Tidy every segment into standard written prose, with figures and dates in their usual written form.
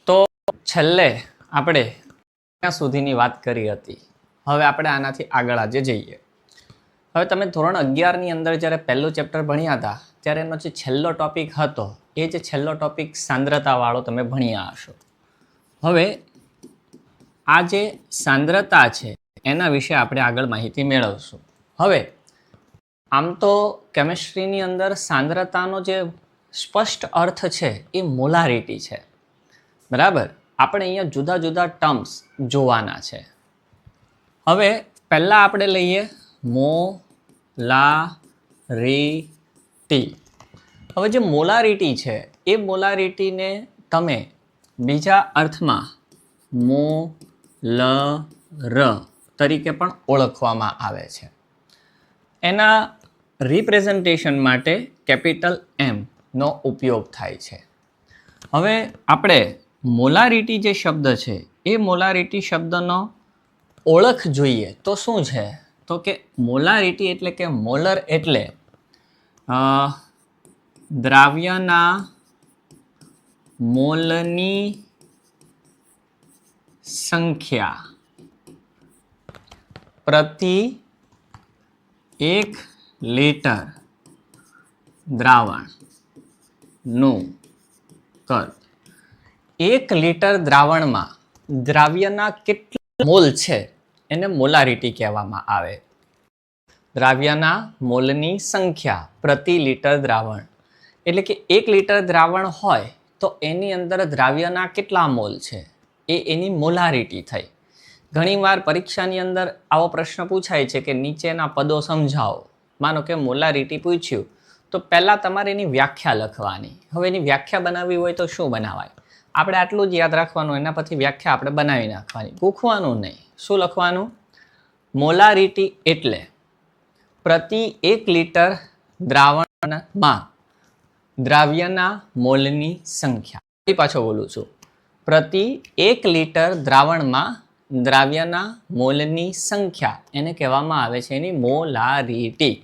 તો છેલ્લે આપણે ત્યાં સુધીની વાત કરી હતી. હવે આપણે આનાથી આગળ આજે જઈએ. હવે તમે ધોરણ 11ની અંદર જ્યારે પહેલું ચેપ્ટર ભણ્યા હતા ત્યારે એનો જે છેલ્લો ટોપિક હતો એ જે છેલ્લો ટોપિક સાંદ્રતાવાળો તમે ભણ્યા હશો. હવે આ જે સાંદ્રતા છે એના વિશે આપણે આગળ માહિતી મેળવશું. હવે આમ તો કેમિસ્ટ્રીની અંદર સાંદ્રતાનો જે સ્પષ્ટ અર્થ છે એ મોલારિટી છે, બરાબર. આપણે અહીંયા જુદા જુદા ટર્મ્સ જોવાના છે. હવે પહેલાં આપણે લઈએ મોલારિટી. હવે જે મોલારિટી છે એ મોલારિટીને તમે બીજા અર્થમાં મોલર તરીકે પણ ઓળખવામાં આવે છે. એના રિપ્રેઝન્ટેશન માટે કેપિટલ M નો ઉપયોગ થાય છે. હવે આપણે મોલારિટી જે શબ્દ છે એ મોલારિટી શબ્દનો ઓળખ જોઈએ તો શું છે? તો કે મોલારિટી એટલે કે મોલર એટલે દ્રાવ્યના મોલની સંખ્યા પ્રતિ 1 લીટર દ્રાવણનું કદ. 1 લીટર દ્રાવણમાં દ્રાવ્યના કેટલા મોલ છે એને મોલારિટી કહેવામાં આવે. દ્રાવ્યના મોલની સંખ્યા પ્રતિ લીટર દ્રાવણ એટલે કે 1 લીટર દ્રાવણ હોય તો એની અંદર દ્રાવ્યના કેટલા મોલ છે એ એની મોલારિટી થઈ. ઘણીવાર પરીક્ષાની અંદર આવો પ્રશ્ન પૂછાય છે કે નીચેના પદો સમજાવો. માનો કે મોલારિટી પૂછ્યું તો પહેલાં તમારે એની વ્યાખ્યા લખવાની. હવે એની વ્યાખ્યા બનાવવી હોય તો શું બનાવાય? આપણે આટલું જ યાદ રાખવાનું, એના પછી વ્યાખ્યા આપણે બનાવી નાખવાની, ગૂંખવાનું નહીં. શું લખવાનું? મોલારિટી એટલે પ્રતિ 1 લીટર દ્રાવણમાં દ્રાવ્યના મોલની સંખ્યા. ફરી પાછો બોલું છું, પ્રતિ 1 લીટર દ્રાવણમાં દ્રાવ્યના મોલની સંખ્યા એને કહેવામાં આવે છે એની મોલારિટી.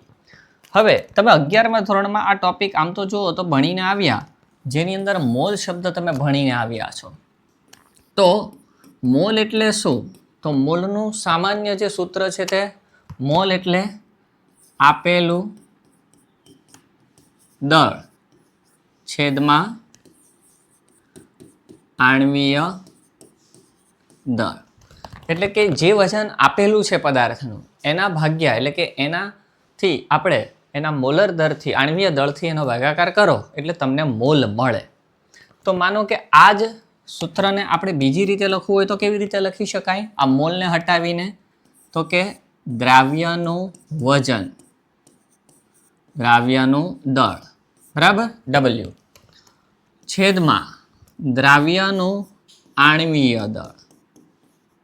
હવે તમે 11મા ધોરણમાં આ ટોપિક આમ તો જુઓ તો ભણીને આવ્યા, જેની અંદર મોલ શબ્દ તમે ભણીને આવ્યા છો. તો મોલ એટલે શું? તો મોલનું સામાન્ય જે સૂત્ર છે તે મોલ એટલે આપેલું દળ છેદમાં આણ્વીય દળ. એટલે કે જે વજન આપેલું છે પદાર્થનું એના ભાગ્યા એટલે કે એનાથી આપણે એના મોલર દરથી આણ્વીય દળથી એનો ભાગાકાર કરો એટલે તમને મોલ મળે. તો માનો કે આ જ સૂત્રને આપણે બીજી રીતે લખવું હોય તો કેવી રીતે લખી શકાય? આ મોલને હટાવીને તો કે દ્રાવ્યનું વજન, દ્રાવ્યનું દળ, બરાબર, W છેદમાં દ્રાવ્યનું આણ્વીય દળ.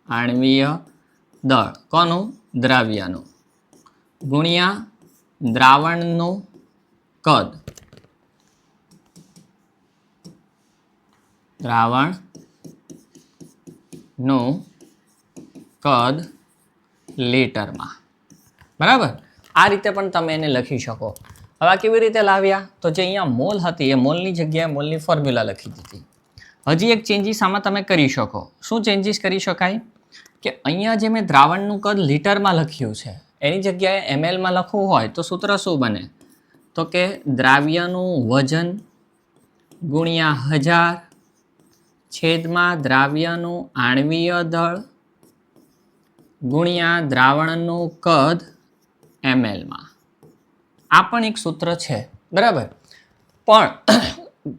આણ્વીય દળ કોનું? દ્રાવ્યનું, ગુણ્યા દ્રાવણનું કદ. દ્રાવણનું કદ લીટરમાં, બરાબર. આ રીતે પણ તમે એને લખી શકો. હવે આ કેવી રીતે લાવ્યા? તો જે અહીંયા મોલ હતી એ મોલની જગ્યાએ મોલની ફોર્મ્યુલા લખી દીધી. હજી એક ચેન્જીસ આમાં તમે કરી શકો. શું ચેન્જીસ કરી શકાય? કે અહીંયા જે મેં દ્રાવણનું કદ લીટરમાં લખ્યું છે એની જગ્યાએ mlમાં લખવું હોય તો સૂત્ર શું બને? તો કે દ્રાવ્યનું વજન ગુણ્યા 1000 છેદમાં દ્રાવ્યનું આણ્વીય દળ ગુણ્યા દ્રાવણનું કદ mlમાં. આ પણ એક સૂત્ર છે, બરાબર. પણ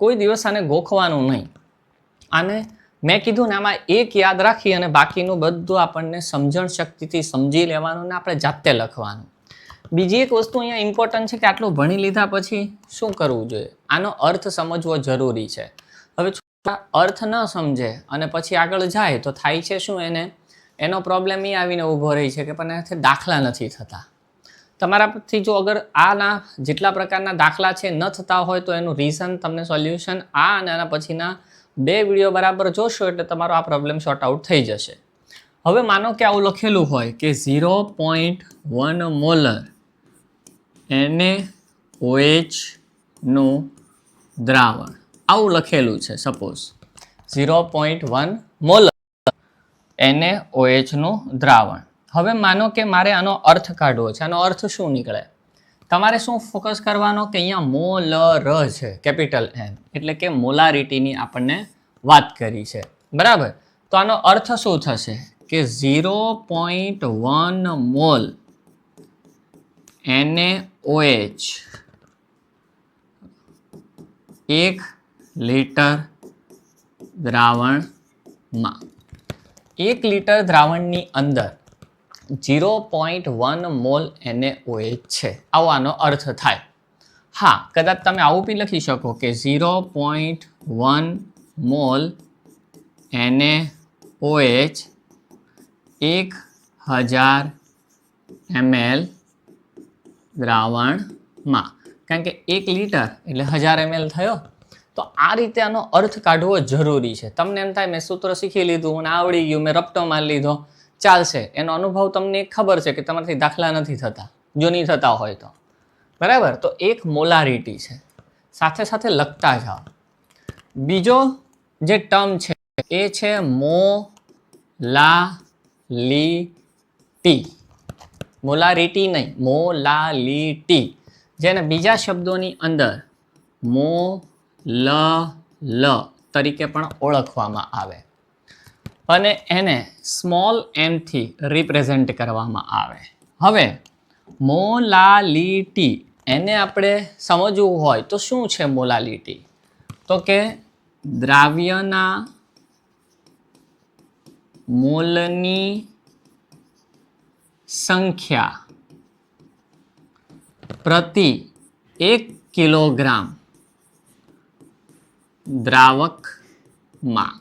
કોઈ દિવસ આને ગોખવાનું નહીં. આને મેં કીધું ને આમાં એક યાદ રાખી અને બાકીનું બધું આપણને સમજણ શક્તિથી સમજી લેવાનું ને આપણે જાતે લખવાનું. બીજી એક વસ્તુ અહીંયા ઇમ્પોર્ટન્ટ છે કે આટલું ભણી લીધા પછી શું કરવું જોઈએ? આનો અર્થ સમજવો જરૂરી છે. હવે અર્થ ન સમજે અને પછી આગળ જાય તો થાય છે શું? એનો પ્રોબ્લેમ એ આવીને ઊભો રહી છે કે પણ એનાથી દાખલા નથી થતા. તમારાથી જો અગર આના જેટલા પ્રકારના દાખલા છે ન થતા હોય તો એનું રીઝન તમને સોલ્યુશન આ અને આના પછીના 2 વિડીયો બરાબર જોશો એટલે તમારો આ પ્રોબ્લેમ સોર્ટ આઉટ થઈ જશે. હવે માનો કે આવું લખેલું હોય કે 0.1 મોલર NaOH નું દ્રાવણ આવું લખેલું છે સપોઝ 0.1 મોલ NaOH નું દ્રાવણ. હવે માનો કે મારે આનો અર્થ કાઢવો છે. આનો અર્થ શું નીકળે? તમારે શું ફોકસ કરવાનો કે અહીંયા મોલર છે, કેપિટલ M, એટલે કે મોલારિટીની આપણને વાત કરી છે, બરાબર? તો આનો અર્થ શું થશે કે 0.1 મોલ NaOH 1 લીટર દ્રાવણમાં. 1 લીટર દ્રાવણની અંદર 0.1 મોલ NaOH છે, આવો આનો અર્થ થાય. હા, કદાચ તમે આવું બી લખી શકો કે 0.1 મોલ NaOH 1000 ml દ્રાવણમાં, કારણ કે 1 લીટર એટલે 1000 ml થયો. તો આ રીતે આનો અર્થ કાઢવો જરૂરી છે. તમને એમ થાય મેં સૂત્ર શીખી લીધું, મને આવડી ગયું, મેં રપટો મારી લીધો, ચાલશે. એનો અનુભવ તમને ખબર છે કે તમારાથી દાખલા નથી થતા, જો નહીં થતા હોય તો, બરાબર? તો એક મોલારિટી છે, સાથે સાથે લખતા જાઓ. બીજો જે ટર્મ છે એ છે મોલાલિટી. મોલારિટી નહીં, મોલાલિટી, જેને બીજા શબ્દોની અંદર મોલ તરીકે પણ ઓળખવામાં આવે અને એને સ્મોલ m થી રિપ્રેઝેન્ટ કરવામાં આવે. હવે મોલાલિટી એને આપણે સમજવું હોય તો શું છે મોલાલિટી? તો કે દ્રાવ્યના મોલની સંખ્યા પ્રતિ 1 કિલોગ્રામ દ્રાવકમાં.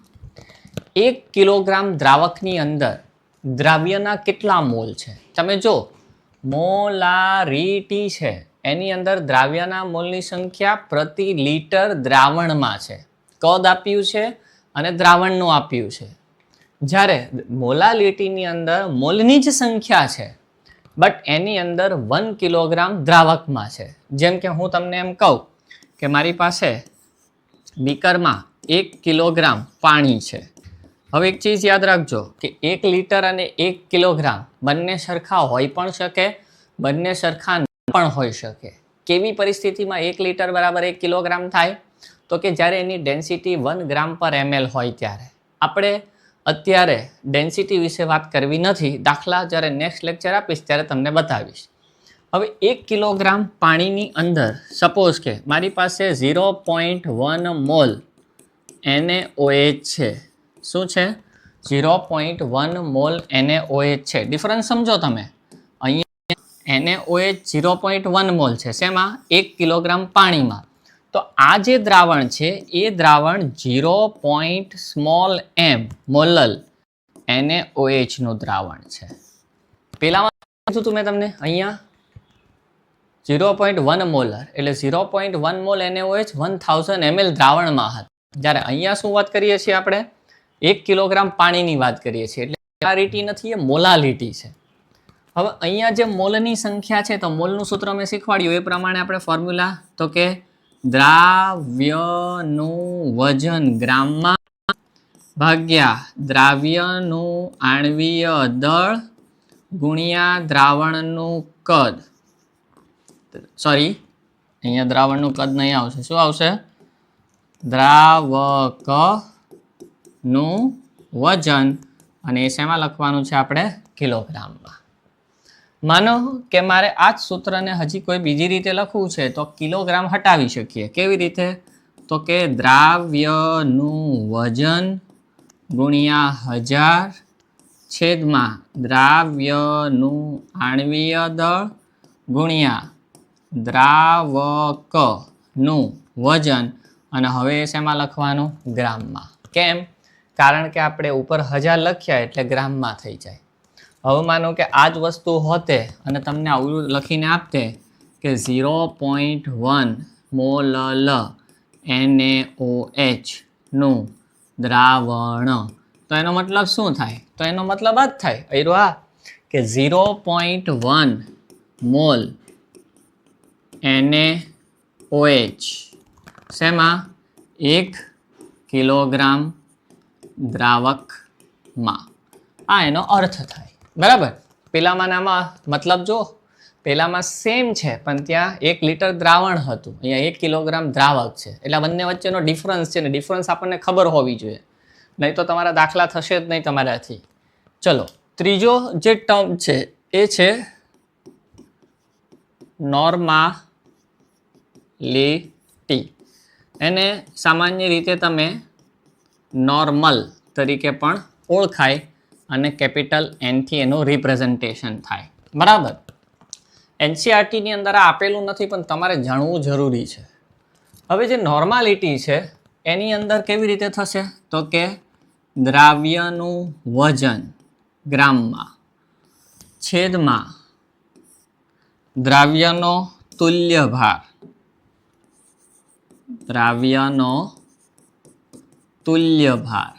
1 કિલોગ્રામ દ્રાવકની અંદર દ્રાવ્યના કેટલા મોલ છે? તમે જો મોલારિટી છે એની અંદર દ્રાવ્યના મોલની સંખ્યા પ્રતિ લીટર દ્રાવણમાં છે. કદ આપ્યું છે અને દ્રાવણનું આપ્યું છે. જ્યારે મોલાલિટીની અંદર મોલની જ સંખ્યા છે, બટ એની અંદર 1 કિલોગ્રામ દ્રાવકમાં છે. જેમ કે હું તમને એમ કહું કે મારી પાસે બીકરમાં 1 કિલોગ્રામ પાણી છે. હવે એક ચીજ યાદ રાખજો કે 1 લીટર અને 1 કિલોગ્રામ બંને સરખા હોઈ પણ શકે, બંને સરખા ન પણ હોઈ શકે. કેવી પરિસ્થિતિમાં 1 લીટર બરાબર 1 કિલોગ્રામ થાય? તો કે જ્યારે એની ડેન્સિટી 1 ગ્રામ પર ml હોય ત્યારે. આપણે અત્યારે ડેન્સિટી વિશે વાત કરવી નથી, દાખલા જ્યારે નેક્સ્ટ લેક્ચર આપીશ ત્યારે તમને બતાવીશ. હવે 1 કિલોગ્રામ પાણીની અંદર સપોઝ કે મારી પાસે 0.1 મોલ NaOH છે. શું છે? 0.1 મોલ NaOH છે. ડિફરન્સ સમજો તમે. અહીંયા NaOH 0.1 મોલ છે. શેમાં? 1 કિલોગ્રામ પાણીમાં. તો આ જે દ્રાવણ છે એ દ્રાવણ 0.m મોલલ NaOH નું દ્રાવણ છે. પેલામાં કીધું મેં તમને, અહીંયા 0.1 મોલર એટલે 0.1 મોલ NaOH 1000 ml દ્રાવણમાં હતા. જ્યારે અહીંયા શું વાત કરીએ છીએ આપણે? 1 કિલોગ્રામ પાણીની વાત કરીએ છીએ. એટલે મોલારિટી નથી, એ મોલાલિટી છે. હવે અહીંયા જે મોલની સંખ્યા છે તો મોલનું સૂત્ર મેં શીખવાડ્યું એ પ્રમાણે આપણે ફોર્મ્યુલા, તો કે દ્રાવ્યનું વજન ગ્રામમાં ભાગ્યા દ્રાવ્યનું આણ્વીય દળ ગુણ્યા દ્રાવણનું કદ. સોરી, અહીંયા દ્રાવણનું કદ નહીં આવશે. શું આવશે? દ્રાવકનું વજન, અને એ શેમાં લખવાનું છે આપણે? કિલોગ્રામમાં. માનો કે મારે આ જ સૂત્રને હજી કોઈ બીજી રીતે લખવું છે તો કિલોગ્રામ હટાવી શકીએ. કેવી રીતે? તો કે દ્રાવ્યનું વજન ગુણ્યા 1000 છેદમાં દ્રાવ્યનું આણ્વીય દળ ગુણ્યા દ્રાવકનું વજન, અને હવે શેમાં લખવાનું? ગ્રામમાં. કેમ? કારણ કે આપણે ઉપર 1000 લખ્યા એટલે ગ્રામમાં થઈ જાય. હવે માનો કે આ જ વસ્તુ હોતે અને તમને આવું લખીને આપતે કે 0.1 મોલ NaOH નું દ્રાવણ, તો એનો મતલબ શું થાય? તો એનો મતલબ આ જ થાય આ કે 0.1 મોલ NaOH શેમાં? 1 કિલોગ્રામ દ્રાવકમાં. આ એનો અર્થ થાય. બરાબર. પેલામાં નામાં મતલબ જો પેલામાં સેમ છે પણ ત્યાં 1 લિટર દ્રાવણ હતું, અહીંયા 1 કિલોગ્રામ દ્રાવક છે, એટલે બંને વચ્ચેનો ડિફરન્સ છે ને ડિફરન્સ આપણને ખબર હોવી જોઈએ, નહીં તો તમારા દાખલા થશે જ નહીં તમારાથી. ચલો ત્રીજો જે ટર્મ છે એ છે નોર્માલિટી. એને સામાન્ય રીતે તમે નોર્મલ તરીકે પણ ઓળખાય અને કેપિટલ એનથી એનું રિપ્રેઝન્ટેશન થાય. બરાબર. એનસીઆરટીની અંદર આ આપેલું નથી પણ તમારે જાણવું જરૂરી છે. હવે જે નોર્માલિટી છે એની અંદર કેવી રીતે થશે તો કે દ્રાવ્યનું વજન ગ્રામમાં છેદમાં દ્રાવ્યનો તુલ્ય ભાર, દ્રાવ્યનો તુલ્ય ભાર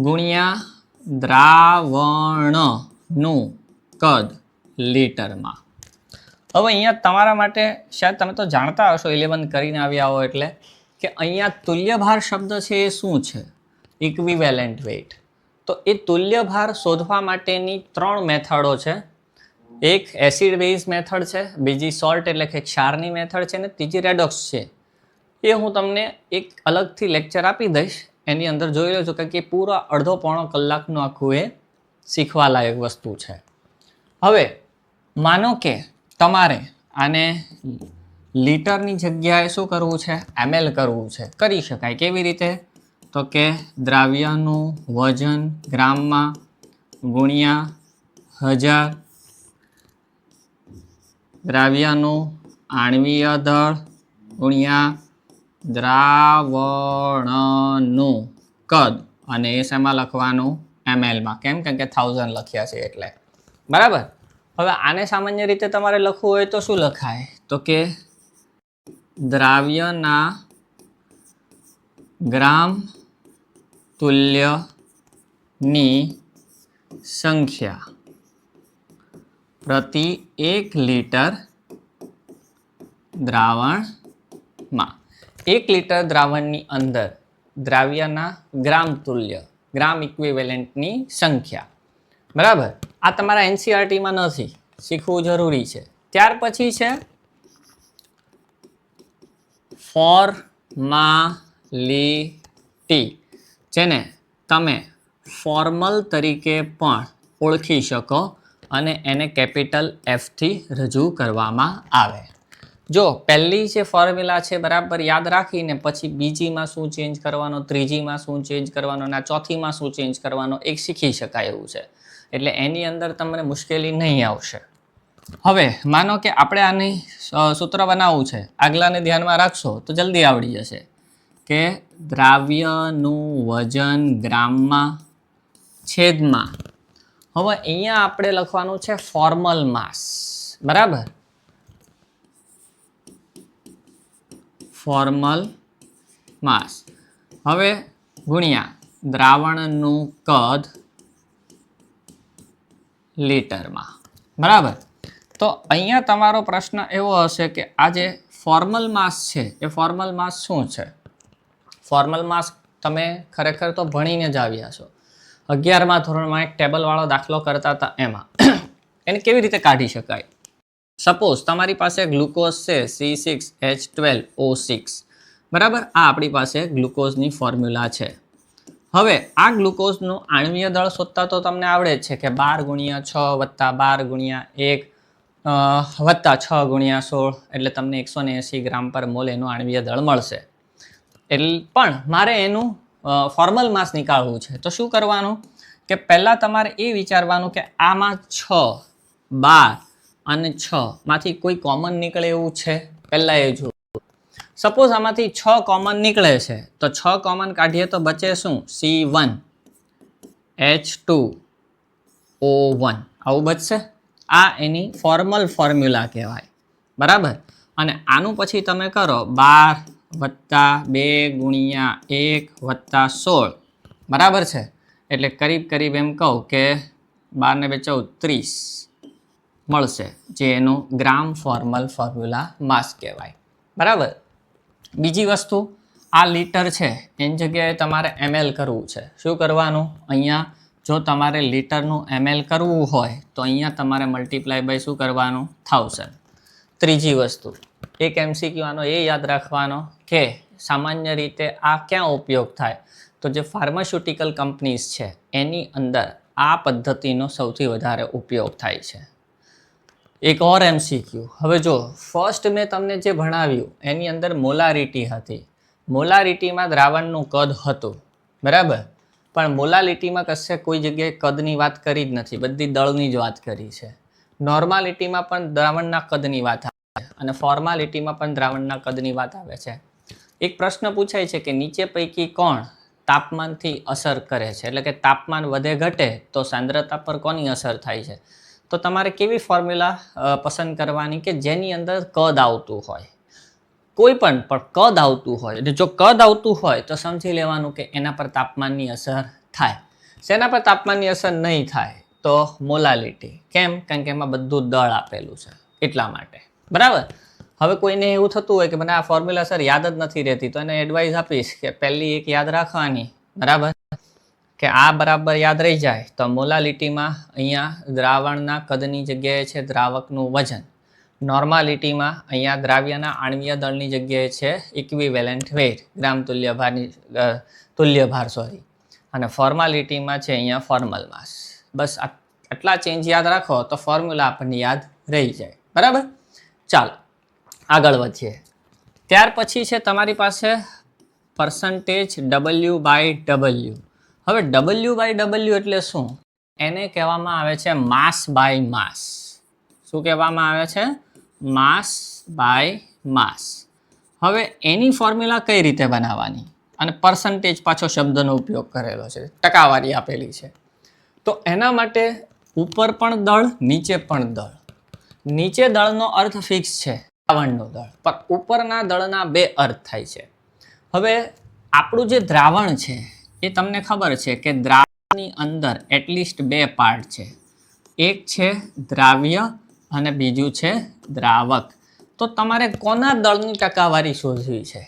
ગુણ્યા દ્રાવણનું કદ લીટરમાં. હવે અહીંયા તમારા માટે શાયદ તમે તો જાણતા હશો 11 કરીને આવ્યા હો એટલે કે અહીંયા તુલ્ય ભાર શબ્દ છે એ શું છે? Equivalent weight. તો એ તુલ્ય ભાર શોધવા માટેની 3 મેથડો છે. એક એસિડ બેઝ મેથડ છે, બીજી સોલ્ટ એટલે કે ક્ષારની મેથડ છે, અને ત્રીજી રેડોક્સ છે. એ હું તમને એક અલગથી લેક્ચર આપી દઈશ, એની અંદર જોઈ લેજો કે પૂરા અડધો પોણો કલાકનું આખું એ શીખવા લાયક વસ્તુ છે. હવે માનો કે તમારે આને લીટરની જગ્યાએ શું કરવું છે? એમએલ કરવું છે. કરી શકાય. કેવી રીતે? તો કે દ્રાવ્યનું વજન ગ્રામમાં ગુણ્યા 1000, દ્રાવ્યનું આણ્વીય દળ ગુણ્યા દ્રાવણનું કદ, અને એ શેમાં લખવાનું? એમએલમાં. કેમ? કે 1000 લખ્યા છે એટલે. બરાબર. હવે આને સામાન્ય રીતે તમારે લખવું હોય તો શું લખાય? તો કે દ્રાવ્યના ગ્રામ તુલ્યની સંખ્યા પ્રતિ 1 લિટર દ્રાવણમાં. 1 લિટર દ્રાવણની અંદર દ્રાવ્યના ગ્રામ તુલ્ય, ગ્રામ ઇક્વિવેલેન્ટની સંખ્યા. બરાબર. આ તમારા એનસીઆરટીમાં નથી, શીખવું જરૂરી છે. ત્યાર પછી છે ફોર્માલિટી, જેને તમે ફોર્મલ તરીકે પણ ઓળખી શકો અને એને કેપિટલ એફથી રજૂ કરવામાં આવે. જો પહેલી જે ફોર્મ્યુલા છે બરાબર યાદ રાખીને પછી બીજીમાં શું ચેન્જ કરવાનો, ત્રીજીમાં શું ચેન્જ કરવાનો અને ચોથીમાં શું ચેન્જ કરવાનો એક શીખી શકાય એવું છે. એટલે એની અંદર તમને મુશ્કેલી નહીં આવશે. હવે માનો કે આપણે આની સૂત્ર બનાવવું છે, આગલાને ધ્યાનમાં રાખશો તો જલ્દી આવડી જશે. કે દ્રાવ્યનું વજન ગ્રામમાં છેદમાં, હવે અહીંયા આપણે લખવાનું છે ફોર્મલ માસ. બરાબર. ફોર્મલ માસ. હવે ગુણ્યા દ્રાવણનું કદ લીટરમાં. બરાબર. તો અહીંયા તમારો પ્રશ્ન એવો હશે કે આ જે ફોર્મલ માસ છે એ ફોર્મલ માસ શું છે? ફોર્મલ માસ તમે ખરેખર તો ભણીને જ આવ્યા છો. 11મા ધોરણમાં એક ટેબલવાળો દાખલો કરતા હતા, એમાં એને કેવી રીતે કાઢી શકાય? સપોઝ તમારી પાસે ગ્લુકોઝ છે C6H12O6. બરાબર. આ આપણી પાસે ગ્લુકોઝની ફોર્મ્યુલા છે. હવે આ ગ્લુકોઝનું આણ્વીય દળ શોધતા તો તમને આવડે જ છે કે 12 × 6 વત્તા 12 × 1 વત્તા 6 × 16 એટલે તમને 180 ગ્રામ પર મોલ એનું આણ્વીય દળ મળશે. એટલે પણ મારે એનું ફોર્મલ માસ નીકાળવું છે તો શું કરવાનું કે પહેલાં તમારે એ વિચારવાનું કે આમાં 6, 12 અને 6 માંથી કોઈ કોમન નીકળે એવું છે? પહેલાં એ જુઓ. સપોઝ આમાંથી 6 કોમન નીકળે છે તો 6 કોમન કાઢીએ તો બચે શું? C1H2O1 આવું બચશે. આ એની ફોર્મલ ફોર્મ્યુલા કહેવાય. બરાબર. અને આનું પછી તમે કરો 12 વત્તા 2 ગુણ્યા 1 વત્તા 16. બરાબર છે. એટલે કરીબ એમ કહું કે 12 ને 2 14 30 મળશે, જે એનું ગ્રામ ફોર્મલ ફોર્મ્યુલા માસ કહેવાય. બરાબર. બીજી વસ્તુ, આ લીટર છે એની જગ્યાએ તમારે ml કરવું છે. શું કરવાનું? અહીંયા જો તમારે લીટરનું ml કરવું હોય તો અહીંયા તમારે મલ્ટીપ્લાય બાય શું કરવાનું? 1000. ત્રીજી વસ્તુ, એક MCQ આનો એ યાદ રાખવાનો કે સામાન્ય રીતે આ ક્યાં ઉપયોગ થાય? તો જે ફાર્માસ્યુટિકલ કંપનીઝ છે એની અંદર આ પદ્ધતિનો સૌથી વધારે ઉપયોગ થાય છે. એક ઓર MCQ. હવે જો ફર્સ્ટ મેં તમને જે ભણાવ્યું એની અંદર મોલારિટી હતી. મોલારિટીમાં દ્રાવણનું કદ હતું, બરાબર, પણ મોલાલિટીમાં કશે કોઈ જગ્યાએ કદની વાત કરી જ નથી, બધી દળની જ વાત કરી છે. નોર્માલિટીમાં પણ દ્રાવણના કદની વાત આવે છે અને ફોર્માલિટીમાં પણ દ્રાવણના કદની વાત આવે છે. એક પ્રશ્ન પૂછાય છે કે નીચે પૈકી કોણ તાપમાનથી અસર કરે છે, એટલે કે તાપમાન વધે ઘટે તો સાંદ્રતા પર કોની અસર થાય છે? તો તમારે કેવી ફોર્મ્યુલા પસંદ કરવાની કે જેની અંદર કદ આવતું હોય, કોઈ પણ કદ આવતું હોય. અને જો કદ આવતું હોય તો સમજી લેવાનું કે એના પર તાપમાનની અસર થાય. શેના પર તાપમાનની અસર નહીં થાય? તો મોલાલિટી. કેમ? કારણ કે એમાં બધું દળ આપેલું છે એટલા માટે, બરાબર. હવે કોઈને એવું થતું હોય કે મને આ ફોર્મ્યુલા સર યાદ જ નથી રહેતી, તો એને એડવાઇસ આપીશ કે પહેલી એક યાદ રાખવાની, બરાબર, કે આ બરાબર યાદ રહી જાય તો મોલાલિટીમાં અહીંયા દ્રાવણના કદની જગ્યાએ છે દ્રાવકનું વજન, નોર્માલિટીમાં અહીંયા દ્રાવ્યના આણ્વીય દળની જગ્યાએ છે ઇક્વિવેલન્ટ વેટ, ગ્રામ તુલ્ય ભાર, અને ફોર્માલિટીમાં છે અહીંયા ફોર્મલ માસ. બસ આટલા ચેન્જ યાદ રાખો તો ફોર્મ્યુલા આપણને યાદ રહી જાય, બરાબર. ચાલો આગળ વધીએ. ત્યાર પછી છે તમારી પાસે પર્સન્ટેજ W/W. હવે W/W એટલે શું? એને કહેવામાં આવે છે માસ બાય માસ. શું કહેવામાં આવે છે? માસ બાય માસ. હવે એની ફોર્મ્યુલા કઈ રીતે બનાવવાની? અને પર્સન્ટેજ પાછો શબ્દનો ઉપયોગ કરેલો છે, ટકાવારી આપેલી છે. તો એના માટે ઉપર પણ દળ, નીચે પણ દળ. નીચે દળનો અર્થ ફિક્સ છે, દ્રાવણનું દળ, પણ ઉપરના દળના બે અર્થ થાય છે. હવે આપણું જે દ્રાવણ છે એ તમને ખબર છે કે દ્રાવણની અંદર એટલીસ્ટ બે પાર્ટ છે. એક છે દ્રાવ્ય અને બીજું છે દ્રાવક. તો તમારે કોના દળની ટકાવારી શોધવી છે?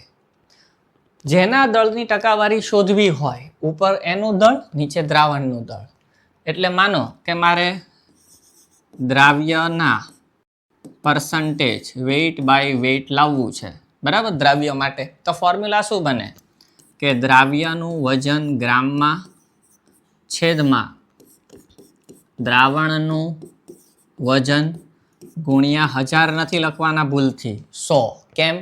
જેના દળની ટકાવારી શોધવી હોય, ઉપર એનું દળ, નીચે દ્રાવણનું દળ. એટલે માનો કે મારે દ્રાવ્યના પર્સન્ટેજ વેઇટ બાય વેઇટ લાવવું છે, બરાબર, દ્રાવ્ય માટે. તો ફોર્મ્યુલા શું બને? કે દ્રાવ્યનું વજન ગ્રામમાં છેદમાં દ્રાવણનું વજન ગુણ્યા 1000 નથી લખવાના ભૂલથી, 100. કેમ?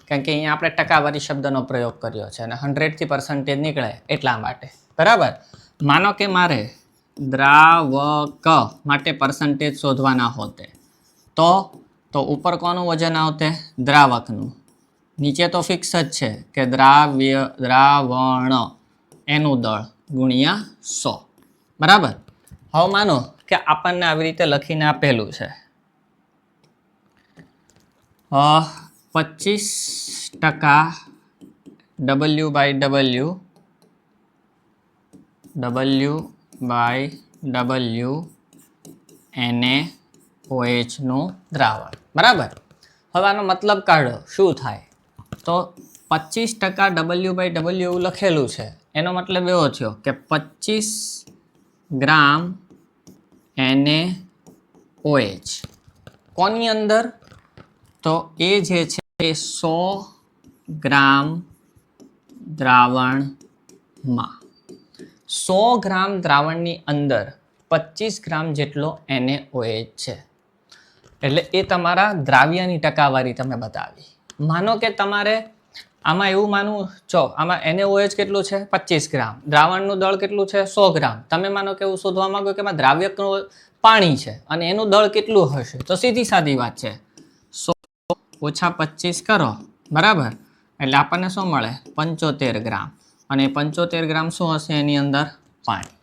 કારણ કે અહીંયા આપણે ટકાવારી શબ્દનો પ્રયોગ કર્યો છે અને 100થી પર્સન્ટેજ નીકળે એટલા માટે, બરાબર. માનો કે મારે દ્રાવક માટે પર્સન્ટેજ શોધવાના હોતે તો ઉપર કોનું વજન આવતે? દ્રાવકનું. નીચે તો ફિક્સ જ છે કે દ્રાવણ એનું દળ ગુણ્યા 100, બરાબર. હવે માનો કે આપણને આવી રીતે લખીને આપેલું છે 25% W/W NaOH નું દ્રાવણ, બરાબર. હવે આનો મતલબ કાઢો, શું થાય? તો 25% W/W એવું લખેલું છે, એનો મતલબ એવો થયો કે 25 ગ્રામ NaOH કોની અંદર? તો એ જે છે એ 100 ગ્રામ દ્રાવણમાં. 100 ગ્રામ દ્રાવણની અંદર 25 ગ્રામ જેટલો NaOH છે. એટલે એ તમારા દ્રાવ્યની ટકાવારી તમે બતાવી. માનો કે તમારે આમાં એવું માનવું, જો આમાં NaOH કેટલું છે? 25 ગ્રામ. દ્રાવણનું દળ કેટલું છે? 100 ગ્રામ. તમે માનો કે એવું શોધવા માંગો કે એમાં દ્રાવ્યનું પાણી છે અને એનું દળ કેટલું હશે? તો સીધી સાદી વાત છે, 100 ઓછા 25 કરો, બરાબર, એટલે આપણને શું મળે? 75 ગ્રામ. અને 75 ગ્રામ શું હશે? એની અંદર પાણી.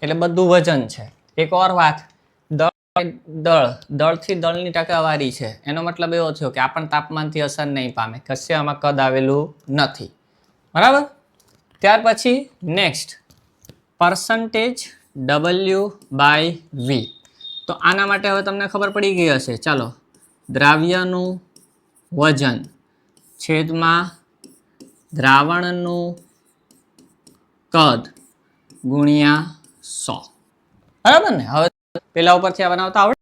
એટલે બધું વજન છે. એક ઓર વાત, દળથી દળની ટકાવારી છે, એનો મતલબ એવો થયો કે આપણ તાપમાનથી અસર નહીં પામે, કશે આમાં કદ આવેલું નથી, બરાબર. ત્યાર પછી નેક્સ્ટ પર્સન્ટેજ W/V. તો આના માટે હવે તમને ખબર પડી ગઈ હશે. ચાલો, દ્રાવ્યનું વજન છેદમાં દ્રાવણનું કદ ગુણ્યા 100. બરાબર ને? હવે પેલા ઉપરથી આ બનાવતા આવડે.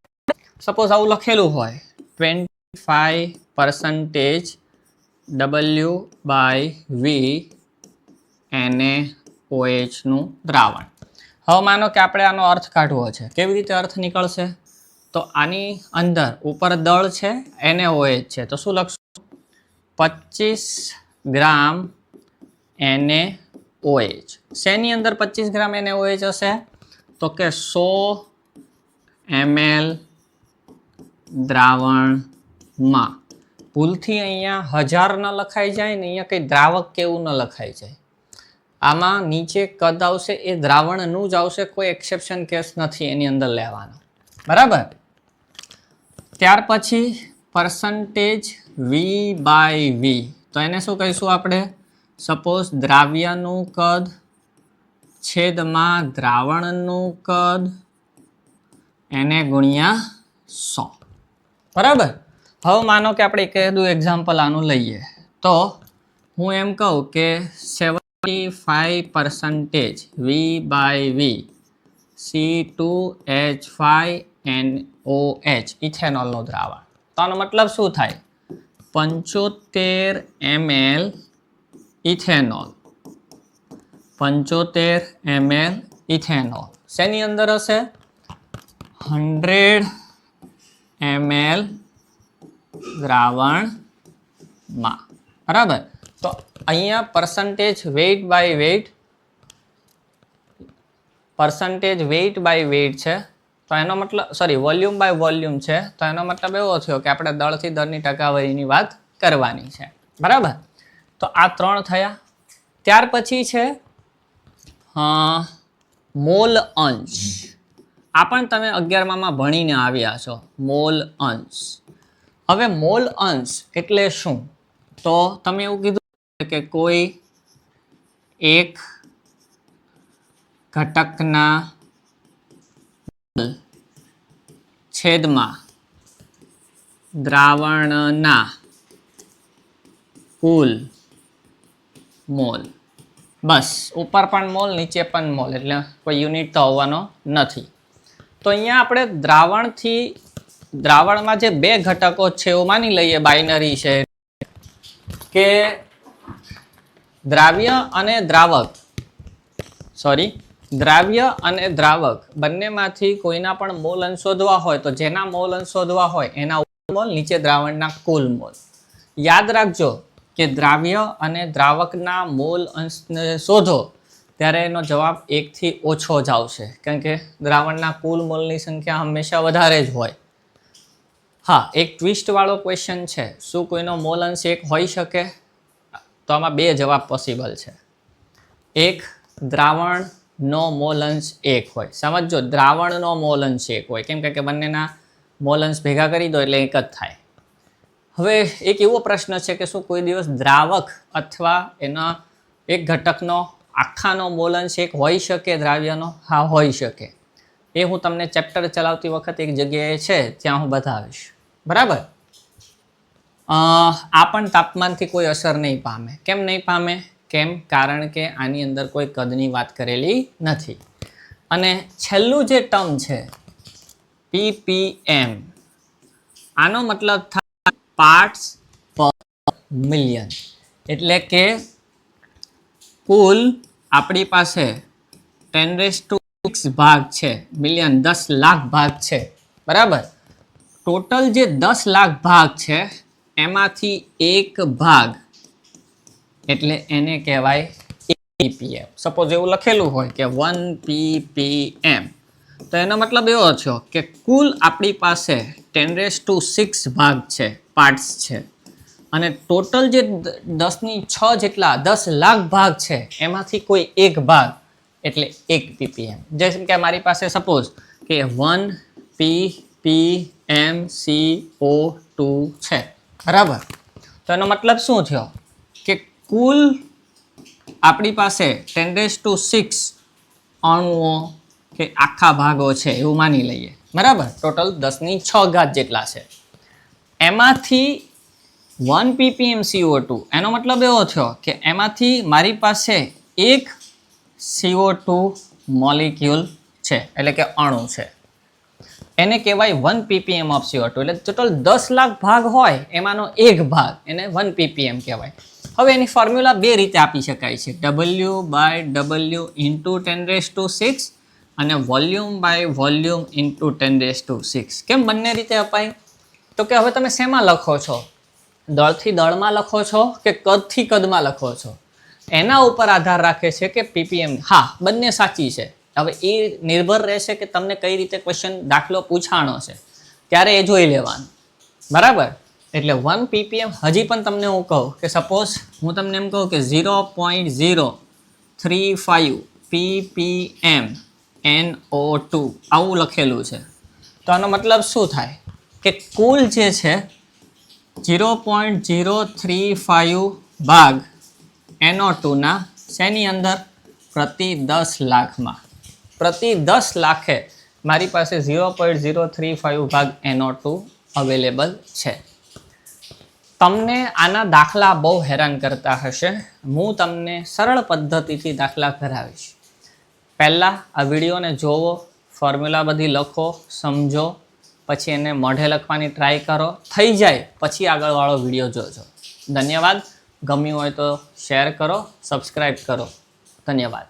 સપોઝ આવું લખેલું હોય 25% W/V NaOH નું દ્રાવણ. હવે માનો કે આપણે આનો અર્થ કાઢવો છે. કેવી રીતે અર્થ નીકળશે? તો આની અંદર ઉપર દળ છે, NaOH છે, તો શું લખશું? 25 ગ્રામ NaOH. શેની અંદર 25 ગ્રામ NaOH હશે? તો કે 100 ml દ્રાવણમાં. ભૂલથી અહીંયા 1000 ન લખાઈ જાય ને અહીંયા કંઈ દ્રાવક કેવું ન લખાઈ જાય. આમાં નીચે કદ આવશે એ દ્રાવણનું જ આવશે, કોઈ એક્સેપ્શન કેસ નથી એની અંદર લેવાનો. બરાબર? ત્યાર પછી %V/V, તો એને શું કહીશું આપણે? સપોઝ દ્રાવ્યનું કદ છેદમાં દ્રાવણનું કદ એને ગુણ્યા 100. બરાબર? હવે માનો કે આપણે કીધું એક્ઝામ્પલ આનું લઈએ તો હું એમ કહું કે 75% V/V C2H5NOH ઇથેનોલનું દ્રાવણ. તો આનો મતલબ શું થાય? 75 ml ઇથેનોલ. 75 ml ઇથેનોલ શેની અંદર હશે? 100 ml દ્રાવણમાં. બરાબર? તો અહીંયા percentage weight by weight છે, તો એનો મતલબ સોરી વોલ્યુમ બાય વોલ્યુમ છે, તો એનો મતલબ એવો થયો કે આપણે દળથી દળની ટકાવારીની વાત કરવાની છે. બરાબર? તો આ 3 થયા. ત્યાર પછી છે મોલ અંશ. આ પણ તમે 11માં ભણીને આવ્યા છો, મોલ અંશ. હવે મોલ અંશ એટલે શું? તો તમે એવું કીધું કે કોઈ એક ઘટકના છેદમાં દ્રાવણના કુલ મોલ. બસ, ઉપર પણ મોલ, નીચે પણ મોલ, એટલે કોઈ યુનિટ તો હોવાનો નથી. તો અહીંયા આપણે દ્રાવણમાં જે 2 ઘટકો છે એવું માની લઈએ, બાઇનરી છે, કે દ્રાવ્ય અને દ્રાવક બંનેમાંથી કોઈના પણ મોલ અંશ શોધવા હોય તો જેના મોલ અંશ શોધવા હોય એના મોલ, નીચે દ્રાવણના કુલ મોલ. યાદ રાખજો કે દ્રાવ્ય અને દ્રાવકના મોલ અંશને શોધો ત્યારે એનો જવાબ 1 થી ઓછો જ આવશે, કારણ કે દ્રાવણના કુલ મોલની સંખ્યા હંમેશા વધારે જ હોય. હા, એક ટ્વિસ્ટ વાળો ક્વેશ્ચન છે, શું કોઈનો મોલ અંશ 1 હોઈ શકે? તો આમાં 2 જવાબ પોસિબલ છે. એક, દ્રાવણનો મોલ અંશ 1 હોય. સમજો, દ્રાવણનો મોલ અંશ 1 હોય, કેમ કે બંનેના મોલ અંશ ભેગા કરી દો એટલે 1 જ થાય. હવે એક એવો પ્રશ્ન છે કે શું કોઈ દિવસ દ્રાવક અથવા એના એક ઘટકનો આખાનો મોલ અંશ 1 હોઈ શકે દ્રાવ્યનો? હા, હોઈ શકે. એ હું તમને ચેપ્ટર ચલાવતી વખત એક જગ્યાએ છે ત્યાં હું બતાવીશ. બરાબર? આ પણ તાપમાનથી કોઈ અસર નહીં પામે. કેમ નહીં પામે? કારણ કે આની અંદર કોઈ કદની વાત કરેલી નથી. અને છેલ્લું જે ટર્મ છે ppm, આનો મતલબ થાય પાર્ટ્સ પર મિલિયન. એટલે કે કુલ આપણી પાસે 10⁶ ભાગ છે, મિલિયન 10 લાખ ભાગ છે. બરાબર? ટોટલ જે 10 લાખ ભાગ છે એમાંથી 1 ભાગ એટલે એને કહેવાય ppm. સપોઝ એવું લખેલું હોય કે 1 ppm, તો એનો મતલબ એવો થયો કે કુલ આપણી પાસે 10⁶ ભાગ છે, પાર્ટ્સ છે, અને ટોટલ જે 10⁶ જેટલા 10 લાખ ભાગ છે એમાંથી કોઈ 1 ભાગ એટલે 1 ppm. જેમ કે મારી પાસે સપોઝ કે 1 ppm CO2 છે. બરાબર? તો એનો મતલબ શું થયો કે કુલ આપણી પાસે 10⁶ અણુઓ કે આખા ભાગો છે એવું માની લઈએ. બરાબર? ટોટલ 10⁶ જેટલા છે. એમાંથી 1 ppm CO2 એનો મતલબ એવો થયો કે એમાંથી મારી પાસે એક CO2 મોલિક્યુલ છે, એટલે કે અણુ છે, એને કહેવાય 1 ppm ઓફ CO2. એટલે ટોટલ 10 લાખ ભાગ હોય એમાંનો એક ભાગ, એને 1 ppm કહેવાય. હવે એની ફોર્મ્યુલા બે રીતે આપી શકાય છે, W/W ઇન્ટુ 10⁶ અને વોલ્યુમ/વોલ્યુમ ઇન્ટુ 10⁶. કેમ બંને રીતે અપાય? તો કે હવે તમે શેમાં લખો છો? દળથી દળમાં લખો છો કે કદથી કદમાં લખો છો? એના ઉપર આધાર રાખે છે કે ppm. હા, બંને સાચી છે. હવે એ નિર્ભર રહેશે કે તમને કઈ રીતે ક્વેશ્ચન દાખલો પૂછાણો છે ત્યારે એ જોઈ લેવાનું, બરાબર? એટલે 1 ppm હજી પણ તમને હું કહું કે સપોઝ હું તમને એમ કહું કે 0.035 ppm NO2 આવું લખેલું છે, તો આનો મતલબ શું થાય કે કુલ જે છે 0.035 ભાગ NO2 ના શેની અંદર? પ્રતિ 10 લાખમાં. પ્રતિ 10 લાખે મારી પાસે 0.035 ભાગ NO2 અવેલેબલ છે. તમને આના દાખલા બહુ હેરાન કરતા હશે, હું તમને સરળ પદ્ધતિથી દાખલા કરાવીશ. પહેલાં આ વિડીયોને જોવો, ફોર્મ્યુલા બધી લખો, સમજો, પછી એને મોઢે લખવાની ટ્રાય કરો, થઈ જાય પછી આગળવાળો વિડીયો જોજો. ધન્યવાદ. ગમ્યું હોય તો શેર કરો, સબસ્ક્રાઈબ કરો. ધન્યવાદ.